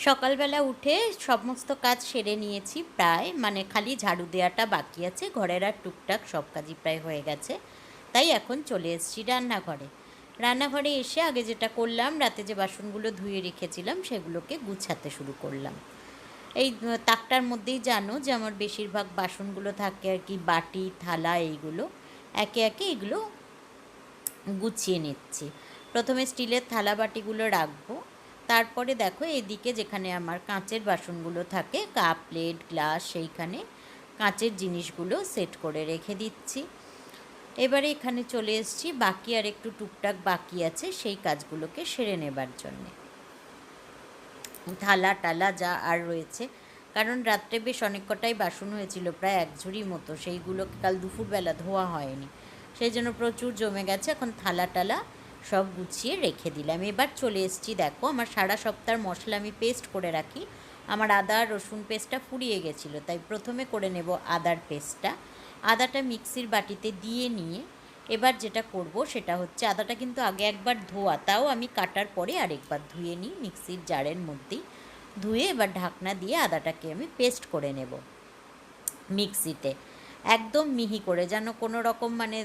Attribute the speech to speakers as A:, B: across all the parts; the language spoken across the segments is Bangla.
A: সকালবেলা উঠে সমস্ত কাজ সেরে নিয়েছি প্রায়, মানে খালি ঝাড়ু দেওয়াটা বাকি আছে। ঘরের আর টুকটাক সব কাজই প্রায় হয়ে গেছে। তাই এখন চলে এসেছি রান্নাঘরে। রান্নাঘরে এসে আগে যেটা করলাম, রাতে যে বাসনগুলো ধুয়ে রেখেছিলাম সেগুলোকে গুছাতে শুরু করলাম। এই তাকটার মধ্যেই জানো যে আমার বেশিরভাগ বাসনগুলো থাকে আর কি, বাটি থালা এইগুলো। একে একে এগুলো গুছিয়ে নিচ্ছি। প্রথমে স্টিলের থালা বাটিগুলো রাখবো, তারপরে দেখো এদিকে যেখানে আমার কাঁচের বাসনগুলো থাকে, কাপ প্লেট গ্লাস, সেইখানে কাঁচের জিনিসগুলো সেট করে রেখে দিচ্ছি। এবারে এখানে চলে এসেছি, বাকি আর একটু টুকটাক বাকি আছে সেই কাজগুলোকে সেরে নেবার জন্যে। থালা টালা যা আর রয়েছে, কারণ রাত্রে বেশ অনেক কটাই বাসন হয়েছিল, প্রায় এক ঝুড়ি মতো, সেইগুলোকে কাল দুপুরবেলা ধোয়া হয়নি, সেই জন্য প্রচুর জমে গেছে। এখন থালা টালা সব গুছিয়ে রেখে দিলাম। এবার চলে এসেছি, দেখো আমার সারা সপ্তাহের মশলা আমি পেস্ট করে রাখি। আমার আদা রসুন পেস্টটা ফুরিয়ে গেছিলো, তাই প্রথমে করে নেব আদার পেস্টটা। আদাটা মিক্সির বাটিতে দিয়ে নিয়ে এবার যেটা করব সেটা হচ্ছে, আদাটা কিন্তু আগে একবার ধোয়া, তাও আমি কাটার পরে আরেকবার ধুয়ে নিই মিক্সির জারের মধ্যেই। ধুয়ে এবার ঢাকনা দিয়ে আদাটাকে আমি পেস্ট করে নেব মিক্সিতে, একদম মিহি করে, যেন কোনো রকম মানে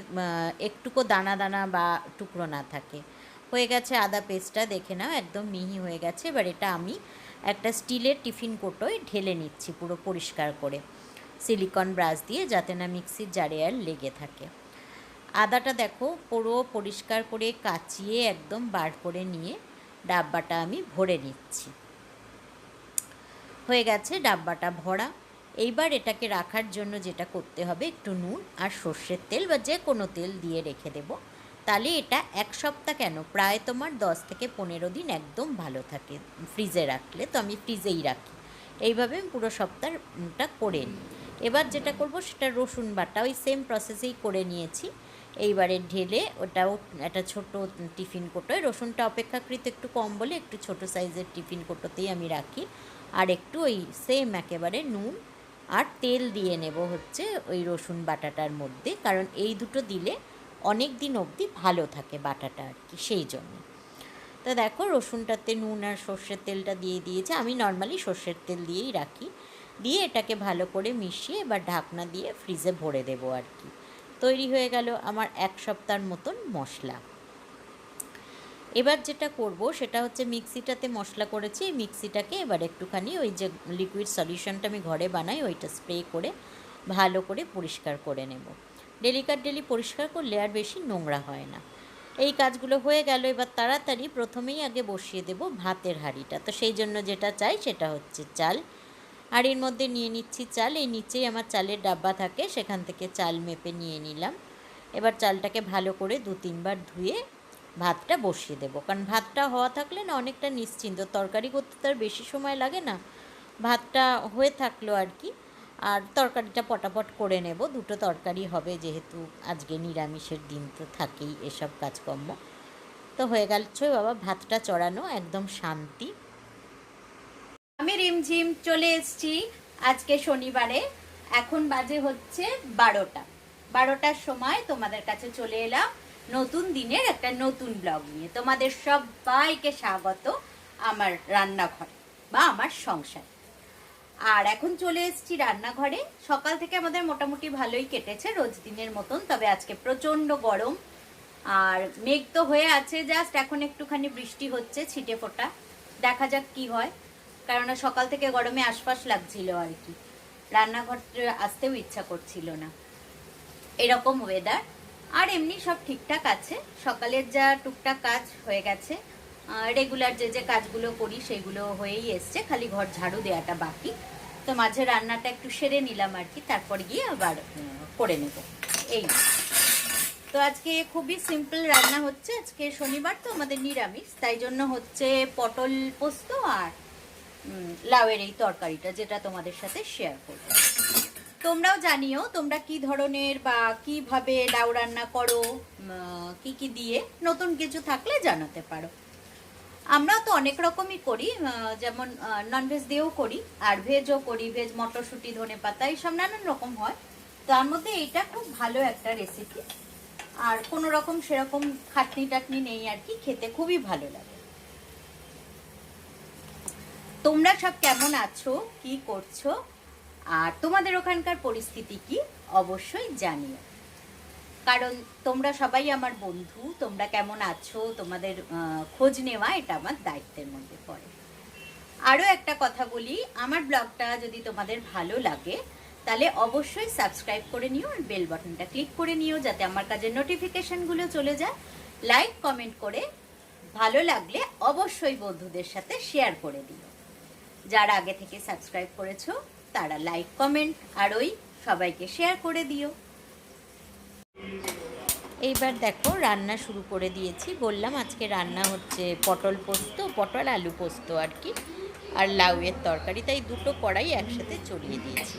A: একটুকু দানা দানা বা টুকরো না থাকে। হয়ে গেছে আদা পেস্টটা, দেখে নাও একদম মিহি হয়ে গেছে। এবার এটা আমি একটা স্টিলের টিফিন কোটোয় ঢেলে নিচ্ছি পুরো পরিষ্কার করে, সিলিকন ব্রাশ দিয়ে, যাতে না মিক্সির জারে আর লেগে থাকে। আদাটা দেখো পুরো পরিষ্কার করে কাচিয়ে একদম বার করে নিয়ে ডাব্বাটা আমি ভরে নিচ্ছি। হয়ে গেছে ডাব্বাটা ভরা। এইবার এটাকে রাখার জন্য যেটা করতে হবে, একটু নুন আর সর্ষের তেল বা যে কোনো তেল দিয়ে রেখে দেবো। তাহলে এটা এক সপ্তাহ কেন, প্রায় তোমার 10 থেকে 15 দিন একদম ভালো থাকে ফ্রিজে রাখলে। তো আমি ফ্রিজেই রাখি। এইভাবে আমি পুরো সপ্তাহটা করে নিই। এবার যেটা করব সেটা রসুন বাটা, ওই সেম প্রসেসেই করে নিয়েছি। এইবারে ঢেলে ওটাও একটা ছোট টিফিন কোটোয়, রসুনটা অপেক্ষাকৃত একটু কম বলে একটু ছোট সাইজের টিফিন কোটোতেই আমি রাখি। আর একটু ওই সেম একেবারে নুন আর তেল দিয়ে নেব হচ্ছে ওই রসুন বাটাটার মধ্যে, কারণ এই দুটো দিলে অনেক দিন অবধি ভালো থাকে বাটাটা আর কি, সেই জন্য। তো দেখো রসুনটাতে নুন আর সর্ষের তেলটা দিয়ে দিয়েছে, আমি নর্মালি সর্ষের তেল দিয়েই রাখি। দিয়ে এটাকে ভালো করে মিশিয়ে এবার ঢাকনা দিয়ে ফ্রিজে ভরে দেবো আর কি। তৈরি হয়ে গেল আমার এক সপ্তাহের মতন মশলা। এবার যেটা করব সেটা হচ্ছে, মিক্সিটাতে মশলা করেছি, এই মিক্সিটাকে এবার একটুখানি ওই যে লিকুইড সলিউশনটা আমি ঘরে বানাই ওইটা স্প্রে করে ভালো করে পরিষ্কার করে নেব। ডেলি পরিষ্কার করলে আর বেশি নোংরা হয় না। এই কাজগুলো হয়ে গেল। এবার তাড়াতাড়ি প্রথমেই আগে বসিয়ে দেব ভাতের হাঁড়িটা। তো সেই জন্য যেটা চাই সেটা হচ্ছে চাল। হাঁড়ির মধ্যে নিয়ে নিচ্ছি চাল, এই নিচেই আমার চালের ডাব্বা থাকে, সেখান থেকে চাল মেপে নিয়ে নিলাম। এবার চালটাকে ভালো করে 2-3 বার ধুয়ে ভাতটা বসিয়ে দেবো, কারণ ভাতটা হওয়া থাকলে না অনেকটা নিশ্চিন্ত, তরকারি করতে তার বেশি সময় লাগে না, ভাতটা হয়ে থাকলো আর কি। আর তরকারিটা পটাপট করে নেব, দুটো তরকারি হবে যেহেতু আজকে নিরামিষের দিন, তো থাকেই এসব কাজকর্ম। তো হয়ে গেছে বাবা ভাতটা চড়ানো, একদম শান্তি। আমি রিমঝিম চলে এসেছি আজকে শনিবারে। এখন বাজে হচ্ছে 12টার সময় তোমাদের কাছে চলে এলাম নতুন দিনের একটা নতুন ব্লগ নিয়ে। তোমাদের সবাইকে স্বাগত আমার রান্নাঘরে বা আমার সংসারে। আর এখন চলে এসেছি রান্নাঘরে। সকাল থেকে আমাদের মোটামুটি ভালোই কেটেছে রোজ দিনের মতন, তবে আজকে প্রচণ্ড গরম আর মেঘ তো হয়ে আছে, জাস্ট এখন একটুখানি বৃষ্টি হচ্ছে ছিটে ফোটা, দেখা যাক কি হয়। কেননা সকাল থেকে গরমে আশপাশ লাগছিল আর কি, রান্নাঘরে আসতেও ইচ্ছা করছিল না, এরকম ওয়েদার। আর এমনি সব ঠিকঠাক আছে, সকালের যা টুকটাক কাজ হয়ে গেছে, রেগুলার যে যে কাজগুলো করি সেগুলো হয়েই এসছে, খালি ঘর ঝাড়ু দেওয়াটা বাকি। তো মাঝে রান্নাটা একটু সেরে নিলাম আর কি, তারপর গিয়ে আবার করে নেব এই। তো আজকে খুবই সিম্পল রান্না হচ্ছে, আজকে শনিবার তো আমাদের নিরামিষ, তাই জন্য হচ্ছে পটল পোস্ত আর লাউয়ের এই তরকারিটা, যেটা তোমাদের সাথে শেয়ার করব। তোমরাও জানিও তোমরা কি ধরনের বা কিভাবে লাউ রান্না করো, কি কি দিয়ে, নতুন কিছু থাকলে জানাতে পারো। আমরা তো অনেক রকমই করি, যেমন ননভেজ দিয়েও করি আর ভেজও করি, ভেজ মটরশুঁটি ধনে পাতা এইসব নানান রকম হয়। তার মধ্যে এইটা খুব ভালো একটা রেসিপি, আর কোনো রকম সেরকম খাটনি টাটনি নেই আর কি, খেতে খুবই ভালো লাগে। তোমরা সব কেমন আছো, কি করছো, আর তোমাদের ওখানকার পরিস্থিতি কি অবশ্যই জানিও। কারণ তোমরা সবাই আমার বন্ধু, তোমরা কেমন আছো তোমাদের খোঁজ নেওয়া এটা আমার দায়িত্বের মধ্যে পড়ে। আরও একটা কথা বলি, আমার ব্লগটা যদি তোমাদের ভালো লাগে তাহলে অবশ্যই সাবস্ক্রাইব করে নিও আর বেল বাটনটা ক্লিক করে নিও, যাতে আমার কাজের নোটিফিকেশনগুলো চলে যায়। লাইক কমেন্ট করে ভালো লাগলে অবশ্যই বন্ধুদের সাথে শেয়ার করে দিও। যারা আগে থেকে সাবস্ক্রাইব করেছো তারা লাইক কমেন্ট আর ওই সবাইকে শেয়ার করে দিও। এইবার দেখো রান্না শুরু করে দিয়েছি। বললাম আজকে রান্না হচ্ছে পটল পোস্ত, পটল আলু পোস্ত আর কি, আর লাউয়ের তরকারি, তাই দুটো কড়াই একসাথে চড়িয়ে দিয়েছি।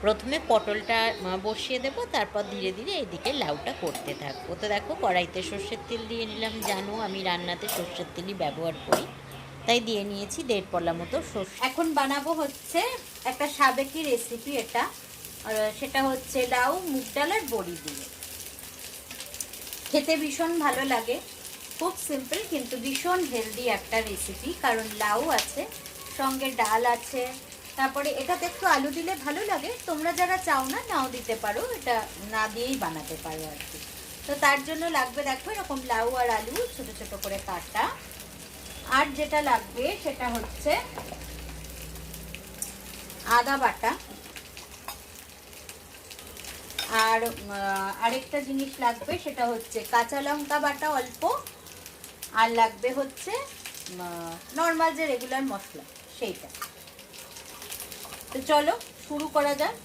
A: প্রথমে পটলটা বসিয়ে দেবো, তারপর ধীরে ধীরে এদিকে লাউটা করতে থাকবো। তো দেখো কড়াইতে সর্ষের তেল দিয়ে নিলাম, জানো আমি রান্নাতে সর্ষের তেলই ব্যবহার করি, তাই দিয়ে নিয়েছি 1.5 পলা মতো সর্ষে। এখন বানাবো হচ্ছে একটা সাবেকি রেসিপি, এটা সেটা হচ্ছে লাউ, মুগ ডাল আর বড়ি দিয়ে। খেতে ভীষণ ভালো লাগে, খুব সিম্পল কিন্তু ভীষণ হেলদি একটা রেসিপি। কারণ লাউ আছে, সঙ্গে ডাল আছে, তারপরে এটাতে একটু আলু দিলে ভালো লাগে। তোমরা যারা চাও না নাও দিতে পারো, এটা না দিয়েই বানাতে পারো আর কি। তো তার জন্য লাগবে দেখো এরকম লাউ আর আলু ছোট ছোট করে কাটা। আর যেটা লাগবে সেটা হচ্ছে আদা বাটা, আর আরেকটা জিনিস লাগবে সেটা হচ্ছে কাঁচা লঙ্কা বাটা অল্প, আর লাগবে হচ্ছে নর্মাল যে রেগুলার মশলা সেইটা। তো চলো শুরু করা যাক।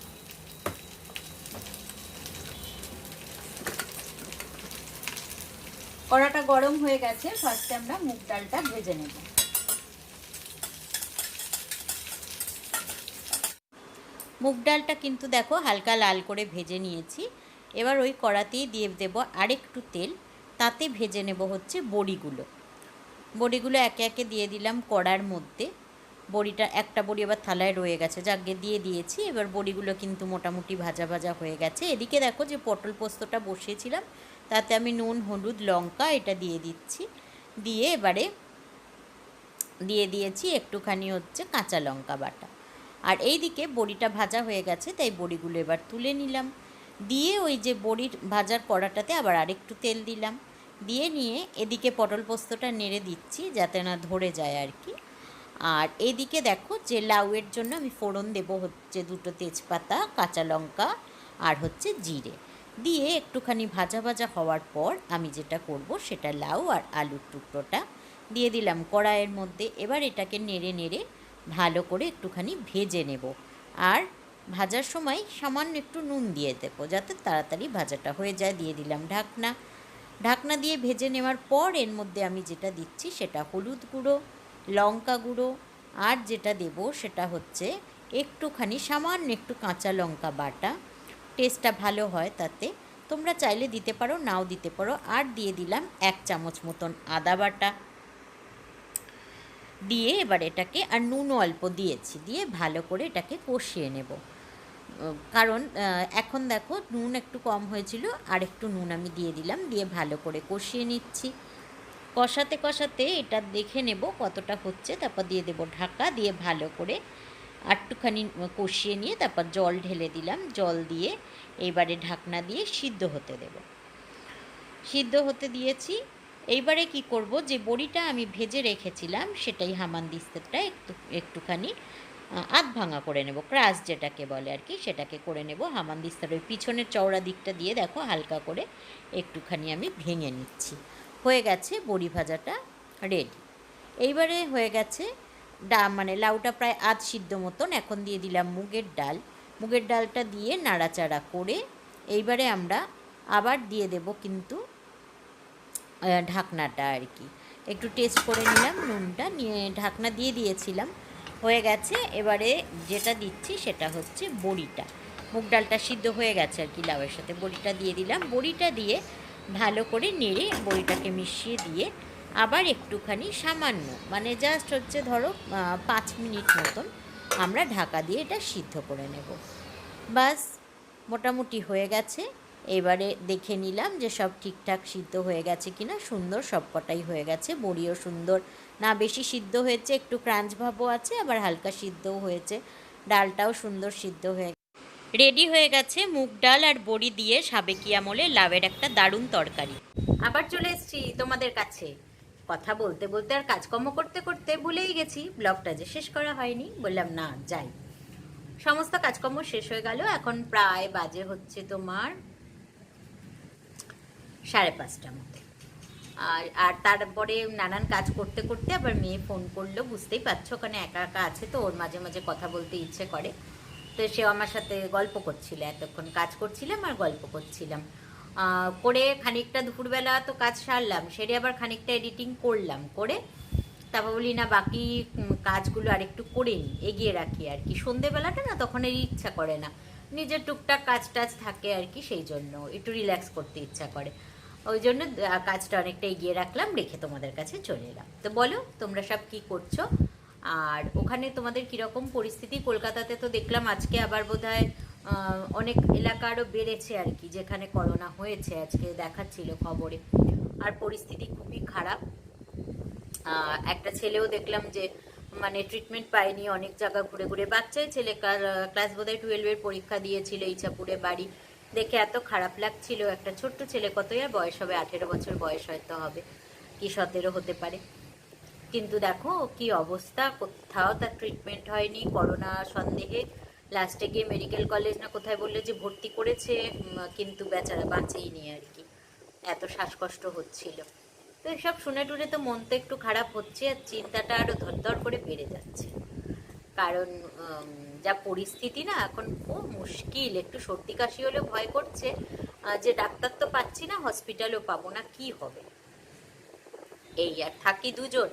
A: কড়াটা গরম হয়ে গেছে, ফার্স্টে আমরা মুগ ডালটা ভেজে নেব। মুগ ডালটা কিন্তু দেখো হালকা লাল করে ভেজে নিয়েছি। এবার ওই কড়াতেই দিয়ে দেব আরেকটু তেল, তাতে ভেজে নেব হচ্ছে বড়িগুলো। বড়িগুলো একে একে দিয়ে দিলাম কড়ার মধ্যে। বড়িটা একটা বড়ি আবার থালায় রয়ে গেছে, যাকে দিয়ে দিয়েছি। এবার বড়িগুলো কিন্তু মোটামুটি ভাজা ভাজা হয়ে গেছে। এদিকে দেখো যে পটল পোস্তটা বসিয়েছিলাম, তাতে আমি নুন, হলুদ, লঙ্কা এটা দিয়ে দিচ্ছি। দিয়ে এবারে দিয়ে দিয়েছি একটুখানি হচ্ছে কাঁচা লঙ্কা বাটা। আর এই দিকে বড়িটা ভাজা হয়ে গেছে, তাই বড়িগুলো এবার তুলে নিলাম। দিয়ে ওই যে বড়ির ভাজার কড়াটাতে আবার আরেকটু তেল দিলাম। দিয়ে নিয়ে এদিকে পটল পোস্তটা নেড়ে দিচ্ছি যাতে না ধরে যায় আর কি। আর এদিকে দেখো যে লাউয়ের জন্য আমি ফোড়ন দেব হচ্ছে 2 তেজপাতা, কাঁচা লঙ্কা আর হচ্ছে জিরে। দিয়ে একটুখানি ভাজা ভাজা হওয়ার পর আমি যেটা করব সেটা লাউ আর আলুর টুকরোটা দিয়ে দিলাম কড়াইয়ের মধ্যে। এবার এটাকে নেড়ে নেড়ে ভালো করে একটুখানি ভেজে নেব। আর ভাজার সময় সামান্য একটু নুন দিয়ে দেবো যাতে তাড়াতাড়ি ভাজাটা হয়ে যায়। দিয়ে দিলাম ঢাকনা। ঢাকনা দিয়ে ভেজে নেওয়ার পর এর মধ্যে আমি যেটা দিচ্ছি সেটা হলুদ গুঁড়ো, লঙ্কা গুঁড়ো, আর যেটা দেব সেটা হচ্ছে একটুখানি সামান্য একটু কাঁচা লঙ্কা বাটা। টেস্টটা ভালো হয় তাতে, তোমরা চাইলে দিতে পারো নাও দিতে পারো। আর দিয়ে দিলাম 1 চামচ মতন আদা বাটা। দিয়ে এবার এটাকে, আর নুনও অল্প দিয়েছি, দিয়ে ভালো করে এটাকে কষিয়ে নেব। কারণ এখন দেখো নুন একটু কম হয়েছিল, আর একটু নুন আমি দিয়ে দিলাম। দিয়ে ভালো করে কষিয়ে নিচ্ছি। কষাতে কষাতে এটা দেখে নেব কতটা হচ্ছে, তারপর দিয়ে দেব ঢাকা। দিয়ে ভালো করে একটুখানি কষিয়ে নিয়ে তারপর জল ঢেলে দিলাম। জল দিয়ে এইবারে ঢাকনা দিয়ে সিদ্ধ হতে দেব। সিদ্ধ হতে দিয়েছি। এইবারে কি করব, যে বড়িটা আমি ভেজে রেখেছিলাম সেটাই হামানদিস্তাটা একটুখানি আধ ভাঙা করে নেব, ক্রাশ যেটাকে বলে আর কি, সেটাকে করে নেব। হামানদিস্তার ওই পিছনের চওড়া দিকটা দিয়ে দেখো হালকা করে একটুখানি আমি ভেঙে নিচ্ছি। হয়ে গেছে বড়ি ভাজাটা রেডি। এইবারে হয়ে গেছে মানে লাউটা প্রায় আধ সিদ্ধ মতন। এখন দিয়ে দিলাম মুগের ডাল। মুগের ডালটা দিয়ে নাড়াচাড়া করে এইবারে আমরা আবার দিয়ে দেব কিন্তু ঢাকনাটা আর কি। একটু টেস্ট করে নিলাম নুনটা, নিয়ে ঢাকনা দিয়ে দিয়েছিলাম। হয়ে গেছে। এবারে যেটা দিচ্ছি সেটা হচ্ছে বড়িটা। মুগ ডালটা সিদ্ধ হয়ে গেছে আর কি, লাউয়ের সাথে বড়িটা দিয়ে দিলাম। বড়িটা দিয়ে ভালো করে নেড়ে বড়িটাকে মিশিয়ে দিয়ে আবার একটুখানি সামান্য মানে জাস্ট হচ্ছে ধরো 5 মিনিট মতন আমরা ঢাকা দিয়ে এটা সিদ্ধ করে নেব। বাস মোটামুটি হয়ে গেছে। এবারে দেখে নিলাম যে সব ঠিকঠাক সিদ্ধ হয়ে গেছে কিনা। সুন্দর সব কটাই হয়ে গেছে, বড়িও সুন্দর, না বেশি সিদ্ধ হয়েছে, একটু ক্রাঞ্চ ভাবও আছে, আবার হালকা সিদ্ধও হয়েছে। ডালটাও সুন্দর সিদ্ধ হয়ে রেডি হয়ে গেছে মুগ ডাল আর বড়ি দিয়ে সাবেকি আমলে লাউয়ের একটা দারুণ তরকারি। আবার চলে এসেছি তোমাদের কাছে। কথা বলতে বলতে আর কাজকর্ম করতে করতে ভুলেই গেছি ব্লগটা যে শেষ করা হয়নি। বললাম না যাই, সমস্ত কাজকর্ম শেষ হয়ে গেল। এখন প্রায় বাজে হচ্ছে তোমার 5:30 মতো। আর তারপরে নানান কাজ করতে করতে আবার মেয়ে ফোন করলো। বুঝতেই পারছো, ওখানে একা একা আছে তো, ওর মাঝে মাঝে কথা বলতে ইচ্ছে করে। তো সে আমার সাথে গল্প করছিল, এতক্ষণ কাজ করছিলাম আর গল্প করছিলাম। করে খানিকটা দুপুরবেলা তো কাজ সারলাম, সেরে আবার খানিকটা এডিটিং করলাম, করে তারপর বলি না বাকি কাজগুলো আরেকটু করে নিই, এগিয়ে রাখি আর কি। সন্ধেবেলাটা না তখন এর ইচ্ছা করে না, নিজের টুকটাক কাজ টাজ থাকে আর কি, সেই জন্য একটু রিল্যাক্স করতে ইচ্ছা করে। ওই জন্য কাজটা অনেকটা এগিয়ে রাখলাম, রেখে তোমাদের কাছে চলে এলাম। তো বলো তোমরা সব কি করছো, আর ওখানে তোমাদের কীরকম পরিস্থিতি? কলকাতাতে তো দেখলাম আজকে আবার বোধহয় অনেক এলাকা আরও বেড়েছে আর কি, যেখানে করোনা হয়েছে, আজকে দেখাচ্ছিল খবরে। আর পরিস্থিতি খুবই খারাপ। একটা ছেলেও দেখলাম যে মানে ট্রিটমেন্ট পায়নি, অনেক জায়গা ঘুরে ঘুরে। বাচ্চাই ছেলে, ক্লাস বোধহয় 12-এর পরীক্ষা দিয়েছিল, ইচ্ছাপুরে বাড়ি। দেখে এত খারাপ লাগছিল, একটা ছোট্ট ছেলে, কতই আর বয়স হবে, 18 বছর বয়স হয়তো হবে, কি 17 হতে পারে। কিন্তু দেখো কি অবস্থা, কোথাও তার ট্রিটমেন্ট হয়নি করোনা সন্দেহে। লাস্টে গিয়ে মেডিকেল কলেজ না কোথায় বললে যে ভর্তি করেছে, কিন্তু বেচারা বাঁচেইনি আর কি, এত শ্বাসকষ্ট হচ্ছিল। তো এসব শুনে টুনে তো মন তো একটু খারাপ হচ্ছে, আর চিন্তাটা আরও ধরধর করে বেড়ে যাচ্ছে। কারণ যা পরিস্থিতি না এখন, খুব মুশকিল। একটু সর্দি কাশি হলেও ভয় করছে যে ডাক্তার তো পাচ্ছি না, হসপিটালও পাবো না, কি হবে। এই আর থাকি দুজন,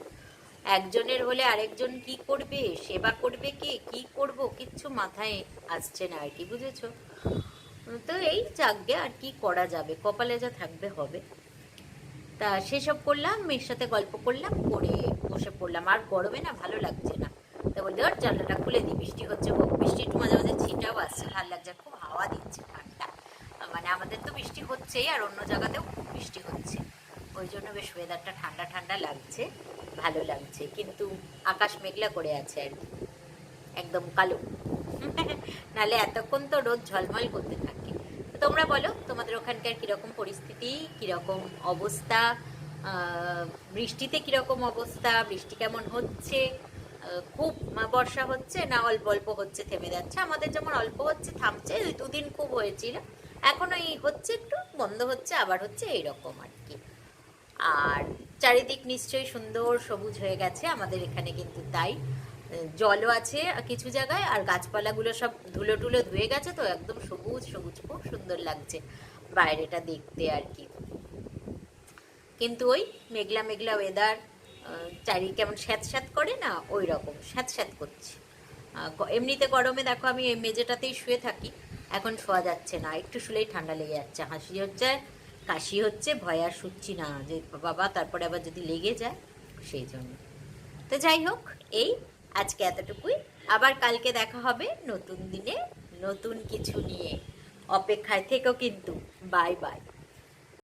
A: একজনের হলে আরেকজন কি করবে, সেবা করবে কে, কি করব কিচ্ছু মাথায় আসছে না আর কি, বুঝেছো? তো এই যাকগে, আর কি করা যাবে, কপালে যা থাকবে হবে। তা সেসব করলাম, মেয়ের সাথে গল্প করলাম, করে বসে পড়লাম। আর গরমে না ভালো লাগছে না, তা বলতে ওর জানলাটা খুলে দিই, বৃষ্টি হচ্ছে, বৃষ্টি একটু মাঝে মাঝে ছিটাও আসছে, ভালো লাগছে, খুব হাওয়া দিচ্ছে, ঠান্ডা। মানে আমাদের তো বৃষ্টি হচ্ছেই, আর অন্য জায়গাতেও খুব বৃষ্টি হচ্ছে, ওই জন্য বেশ ওয়েদারটা ঠান্ডা ঠান্ডা লাগছে, ভালো লাগছে। কিন্তু আকাশ মেঘলা করে আছে আর কি, একদম কালো। নালে এতক্ষণ তো রোদ ঝলমল করতে থাকে। তো তোমরা বলো তোমাদের ওখানকার কীরকম পরিস্থিতি, কীরকম অবস্থা, বৃষ্টিতে কীরকম অবস্থা, বৃষ্টি কেমন হচ্ছে, খুব বর্ষা হচ্ছে না অল্প অল্প হচ্ছে থেমে যাচ্ছে? আমাদের যেমন অল্প হচ্ছে থামছে, 2 দিন খুব হয়েছিল, এখন ওই হচ্ছে একটু বন্ধ হচ্ছে আবার হচ্ছে, এইরকম আর কি। আর চারিদিক নিশ্চয়ই সুন্দর সবুজ হয়ে গেছে আমাদের এখানে, কিন্তু তাই জলও আছে কিছু জায়গায়, আর গাছপালাগুলো সব ধুলো টুলো ধুয়ে গেছে, তো একদম সবুজ সবুজ, খুব সুন্দর লাগছে বাইরেটা দেখতে আর কি। কিন্তু ওই মেঘলা মেঘলা ওয়েদার, চারি কেমন স্যাঁত স্যাঁত করে না, ওই রকম স্যাঁত স্যাঁত করছে। এমনিতে গরমে দেখো আমি এই মেঝেটাতেই শুয়ে থাকি, এখন শোয়া যাচ্ছে না, একটু শুলেই ঠান্ডা লেগে যাচ্ছে, হাসি হচ্ছে, কাশি হচ্ছে, ভয় আর শুচ্ছি না যে বাবা তারপরে আবার যদি লেগে যায়, সেই জন্য। তো যাই হোক, এই আজকে এতটুকুই। আবার কালকে দেখা হবে নতুন দিনে, নতুন কিছু নিয়ে। অপেক্ষায় থেকো কিন্তু। Bye bye.